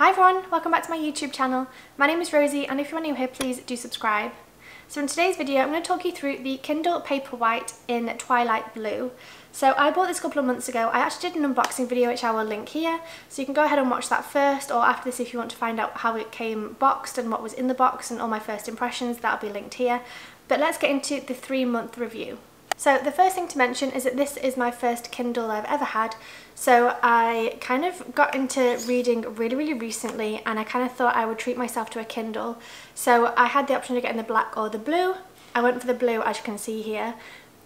Hi everyone, welcome back to my YouTube channel. My name is Rosie and if you are new here, please do subscribe. So in today's video, I'm going to talk you through the Kindle Paperwhite in Twilight Blue. So I bought this a couple of months ago. I actually did an unboxing video which I will link here. So you can go ahead and watch that first, or after this if you want to find out how it came boxed and what was in the box and all my first impressions, that'll be linked here. But let's get into the 3-month review. So the first thing to mention is that this is my first Kindle I've ever had. So I kind of got into reading really recently and I kind of thought I would treat myself to a Kindle. So I had the option to get in the black or the blue. I went for the blue, as you can see here.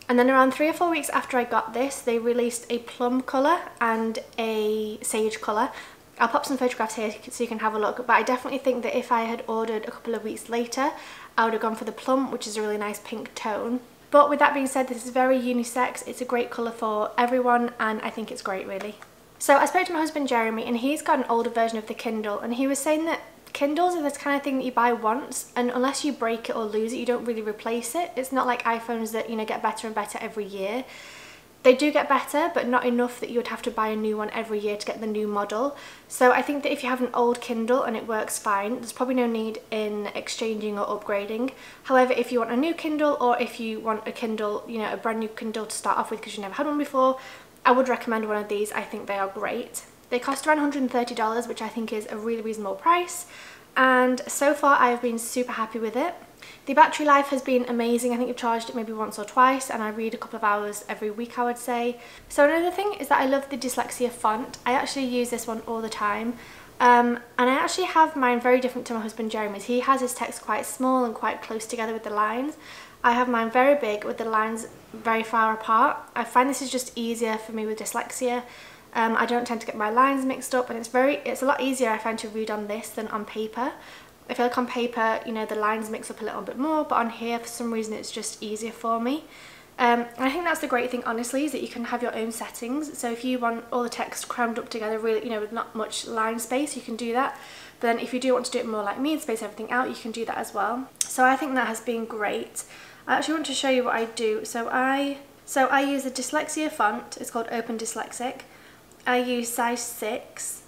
And then around 3 or 4 weeks after I got this, they released a plum colour and a sage colour. I'll pop some photographs here so you can have a look, but I definitely think that if I had ordered a couple of weeks later, I would have gone for the plum, which is a really nice pink tone. But with that being said, this is very unisex. It's a great colour for everyone and I think it's great really. So I spoke to my husband Jeremy and he's got an older version of the Kindle and he was saying that Kindles are this kind of thing that you buy once and unless you break it or lose it, you don't really replace it. It's not like iPhones that, you know, get better and better every year. They do get better, but not enough that you would have to buy a new one every year to get the new model. So I think that if you have an old Kindle and it works fine, there's probably no need in exchanging or upgrading. However, if you want a new Kindle or if you want a Kindle, you know, a brand new Kindle to start off with because you've never had one before, I would recommend one of these. I think they are great. They cost around $130, which I think is a really reasonable price. And so far I've been super happy with it. The battery life has been amazing. I think I've charged it maybe once or twice and I read a couple of hours every week, I would say. So another thing is that I love the dyslexia font. I actually use this one all the time. And I actually have mine very different to my husband Jeremy's. He has his text quite small and quite close together with the lines. I have mine very big with the lines very far apart. I find this is just easier for me with dyslexia. I don't tend to get my lines mixed up and it's a lot easier I find to read on this than on paper. I feel like on paper, you know, the lines mix up a little bit more, but on here for some reason it's just easier for me. And I think that's the great thing honestly, is that you can have your own settings. So if you want all the text crammed up together really, you know, with not much line space, you can do that. But then if you do want to do it more like me and space everything out, you can do that as well. So I think that has been great. I actually want to show you what I do. So I use the dyslexia font. It's called Open Dyslexic. I use size 6.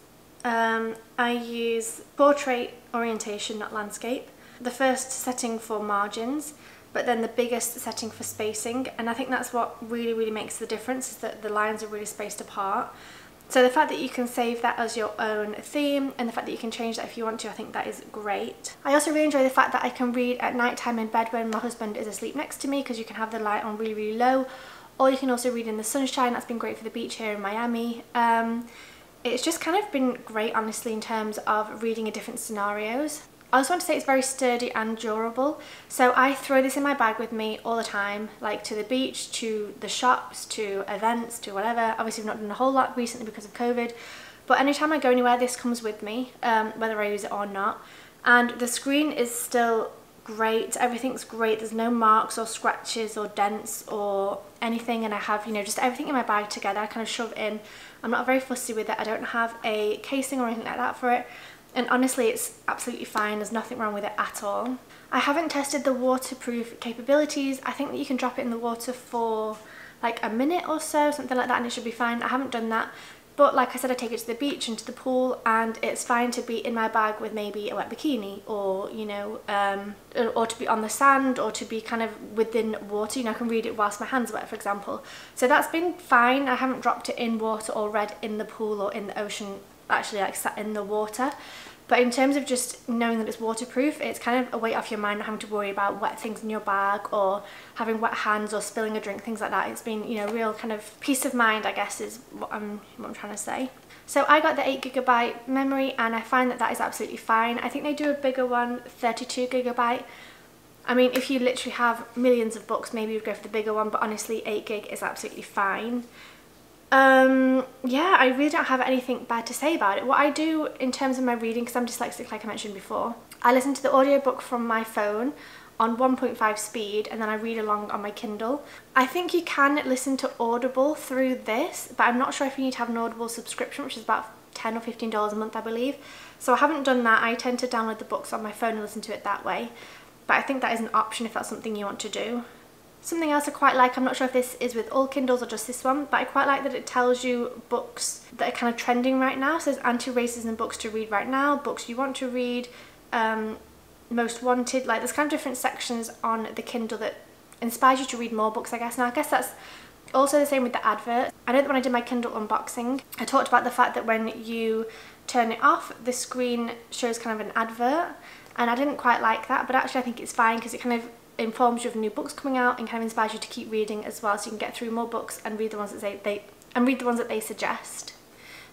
I use portrait orientation, not landscape. The first setting for margins, but then the biggest setting for spacing, and I think that's what really makes the difference, is that the lines are really spaced apart. So the fact that you can save that as your own theme and the fact that you can change that if you want to, I think that is great. I also really enjoy the fact that I can read at night time in bed when my husband is asleep next to me, because you can have the light on really low, or you can also read in the sunshine. That's been great for the beach here in Miami. It's just kind of been great honestly in terms of reading in different scenarios. I also want to say it's very sturdy and durable. So I throw this in my bag with me all the time, like to the beach, to the shops, to events, to whatever. Obviously I've not done a whole lot recently because of COVID, but anytime I go anywhere this comes with me, whether I use it or not. And the screen is still great, everything's great, there's no marks or scratches or dents or anything, and I have, you know, just everything in my bag together. I kind of shove it in. I'm not very fussy with it. I don't have a casing or anything like that for it, and honestly it's absolutely fine. There's nothing wrong with it at all. I haven't tested the waterproof capabilities. I think that you can drop it in the water for like a minute or so, something like that, and it should be fine. I haven't done that. But like I said, I take it to the beach and to the pool and it's fine to be in my bag with maybe a wet bikini, or, you know, or to be on the sand, or to be kind of within water. You know, I can read it whilst my hands are wet, for example. So that's been fine. I haven't dropped it in water or read in the pool or in the ocean, actually like sat in the water. But in terms of just knowing that it's waterproof, it's kind of a weight off your mind, not having to worry about wet things in your bag or having wet hands or spilling a drink, things like that. It's been, you know, real kind of peace of mind, I guess, is what I'm trying to say. So I got the 8GB memory and I find that that is absolutely fine. I think they do a bigger one, 32GB. I mean, if you literally have millions of books, maybe you'd go for the bigger one, but honestly 8GB is absolutely fine. Yeah, I really don't have anything bad to say about it. What I do in terms of my reading, because I'm dyslexic like I mentioned before, I listen to the audiobook from my phone on 1.5 speed and then I read along on my Kindle. I think you can listen to Audible through this, but I'm not sure if you need to have an Audible subscription, which is about $10 or $15 a month, I believe. So I haven't done that. I tend to download the books on my phone and listen to it that way. But I think that is an option if that's something you want to do. Something else I quite like, I'm not sure if this is with all Kindles or just this one, but I quite like that it tells you books that are kind of trending right now. So there's anti-racism books to read right now, books you want to read, most wanted, like there's kind of different sections on the Kindle that inspires you to read more books, I guess. Now I guess that's also the same with the advert. I know that when I did my Kindle unboxing, I talked about the fact that when you turn it off, the screen shows kind of an advert, and I didn't quite like that, but actually I think it's fine because it kind of informs you of new books coming out and kind of inspires you to keep reading as well, so you can get through more books and read the ones that they suggest.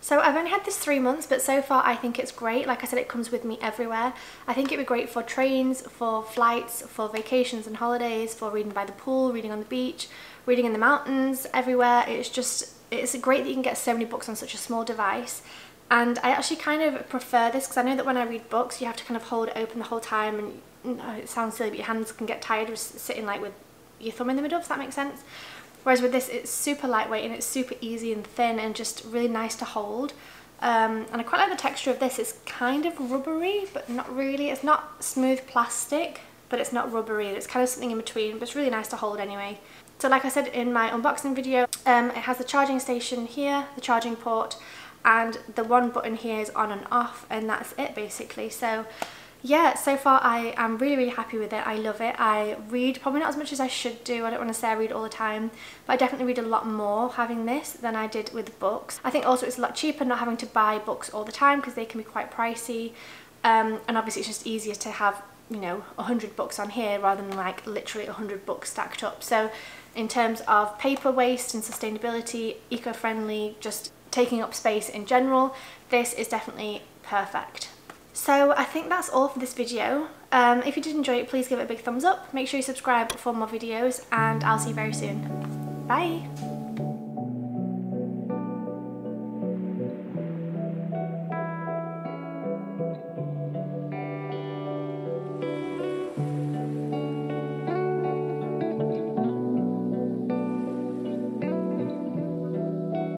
So I've only had this 3 months, but so far I think it's great. Like I said, it comes with me everywhere. I think it'd be great for trains, for flights, for vacations and holidays, for reading by the pool, reading on the beach, reading in the mountains, everywhere. It's great that you can get so many books on such a small device. And I actually kind of prefer this because I know that when I read books you have to kind of hold it open the whole time, and it sounds silly but your hands can get tired of sitting like with your thumb in the middle, if that makes sense. Whereas with this, it's super lightweight and it's super easy and thin and just really nice to hold. And I quite like the texture of this. It's kind of rubbery, but not really. It's not smooth plastic, but it's not rubbery. It's kind of something in between, but it's really nice to hold anyway. So like I said in my unboxing video, it has the charging station here, the charging port, and the one button here is on and off, and that's it basically. So yeah, so far I am really happy with it. I love it. I read probably not as much as I should do. I don't want to say I read all the time, but I definitely read a lot more having this than I did with books. I think also it's a lot cheaper not having to buy books all the time because they can be quite pricey, and obviously it's just easier to have, you know, 100 books on here rather than like literally 100 books stacked up. So in terms of paper waste and sustainability, eco-friendly, just taking up space in general, this is definitely perfect. So I think that's all for this video. If you did enjoy it, please give it a big thumbs up. Make sure you subscribe for more videos, and I'll see you very soon. Bye!